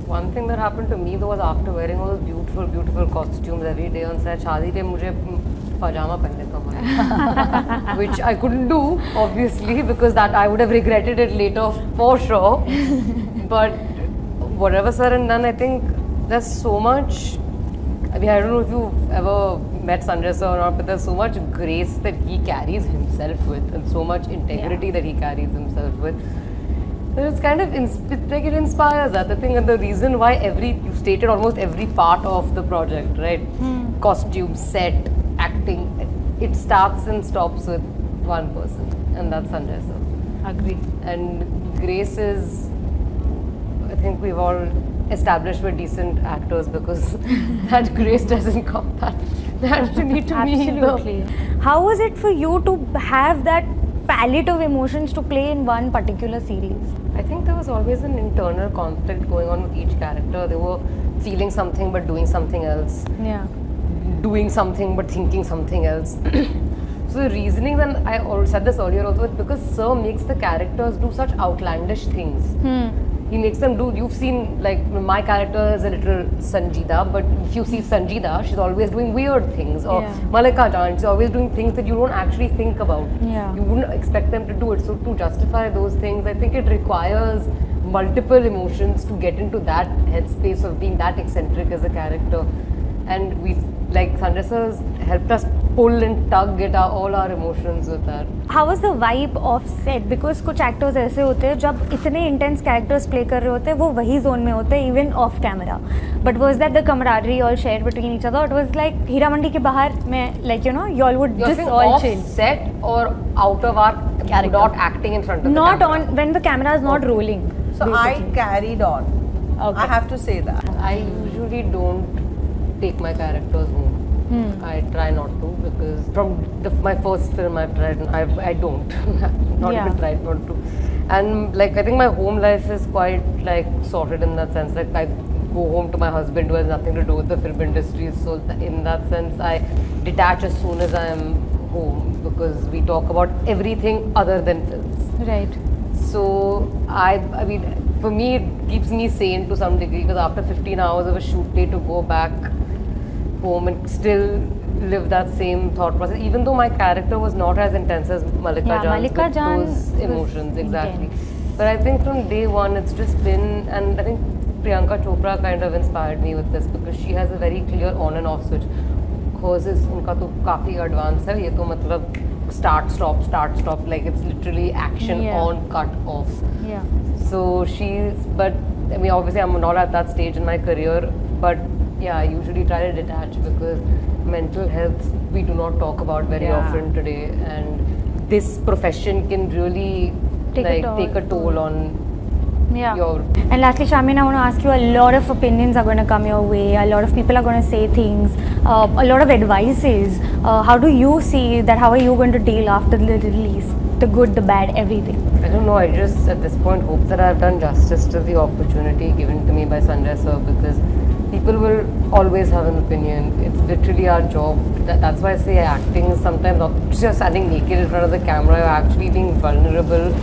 One thing that happened to me though was after wearing all those beautiful, beautiful costumes every day on set, शादी पे मुझे pajama पहनने का मन, which I couldn't do obviously because that I would have regretted it later for sure. But whatever said and done, I think there's so much. I mean, I don't know if you've ever met Sanjay sir or not, but there's so much grace that he carries himself with, and so much integrity that he carries himself with. So it's kind of like it inspires that. I think, and the reason why you stated almost every part of the project, right? Costume, set, acting, it starts and stops with one person, and that's Sanjay sir. Agree. And grace is, I think we've all established we're decent actors because that grace doesn't come that naturally to me. Absolutely. How was it for you to have that palette of emotions to play in one particular series? I think there was always an internal conflict going on with each character. They were feeling something but doing something else. Yeah. Doing something but thinking something else. So the reasoning, and I said this earlier also, is because Sir makes the characters do such outlandish things. He makes them do, you've seen, like, my character is a little Sanjida, but if you see Sanjida, she's always doing weird things. Or Malika Jan, she's always doing things that you don't actually think about. You wouldn't expect them to do it. So to justify those things, I think it requires multiple emotions to get into that headspace of being that eccentric as a character. And we, like, Sanjay sir has helped us pull and tug at all our emotions with that. How was the vibe of set? Because कुछ actors ऐसे होते हैं जब इतने intense characters play कर रहे होते हैं वो वही zone में होते हैं even off camera. But was that the camaraderie all shared between each other? It was like Heera Mandi के बाहर में, like, you know, you all would just all off chill. Set or out of our character, not acting in front of not the camera. on when the camera is not rolling. So basically. I carried on. Okay. I have to say that. I usually don't take my characters home. I try not to because from my first film I don't not even tried not to. And like I think my home life is quite like sorted in that sense. Like I go home to my husband who has nothing to do with the film industry. So in that sense I detach as soon as I am home because we talk about everything other than films. Right. So I mean for me it keeps me sane to some degree because after 15 hours of a shoot day to go back home and still live that same thought process, even though my character was not as intense as Malika Jan with those emotions, exactly. Intense. But I think from day one it's just been, and I think Priyanka Chopra kind of inspired me with this because she has a very clear on and off switch. Hers is, unka to kafi advanced hai, ye to matlab start stop, like it's literally action on, cut off. Yeah. So but I mean obviously I'm not at that stage in my career, but yeah, I usually try to detach because mental health we do not talk about very often today, and this profession can really take a toll on your. And lastly, Shamin, I want to ask you, a lot of opinions are going to come your way, a lot of people are going to say things, a lot of advices. How do you see that? How are you going to deal after the release? The good, the bad, everything. I don't know, I just at this point hope that I've done justice to the opportunity given to me by Sanjay sir because people will always have an opinion. It's literally our job. That's why I say acting is sometimes not just standing naked in front of the camera, you're actually being vulnerable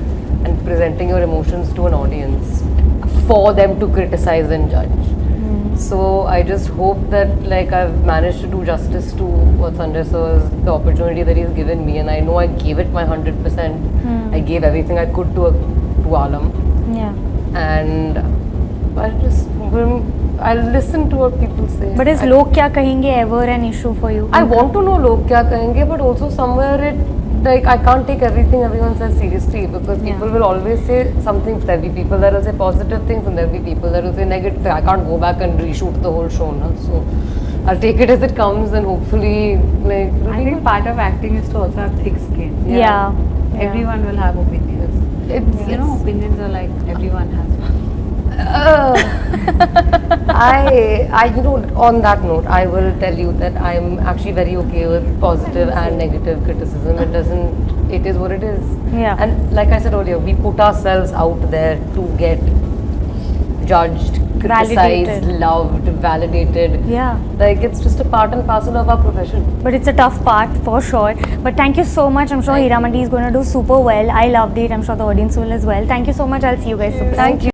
and presenting your emotions to an audience for them to criticize and judge. So I just hope that like I've managed to do justice to what Sanjay sir is, the opportunity that he's given me, and I know I gave it my 100%. I gave everything I could to Alam. Yeah. And I'll listen to what people say. But is log kya kahenge ever an issue for you? I want to know log kya kahenge, but also somewhere it, like I can't take everything everyone says seriously because people will always say something. There'll be people that will say positive things and there'll be people that will say negative. I can't go back and reshoot the whole show now. So I'll take it as it comes and hopefully like. I think part of acting is to also have thick skin. Yeah. Everyone will have opinions. Opinions are like everyone has one. On that note, I will tell you that I'm actually very okay with positive and negative criticism. It is what it is. Yeah. And like I said earlier, we put ourselves out there to get judged, criticized, loved, validated. Yeah. Like it's just a part and parcel of our profession. But it's a tough part for sure. But thank you so much. I'm sure Heera Mandi is going to do super well. I loved it. I'm sure the audience will as well. Thank you so much. I'll see you guys super soon. Thank you.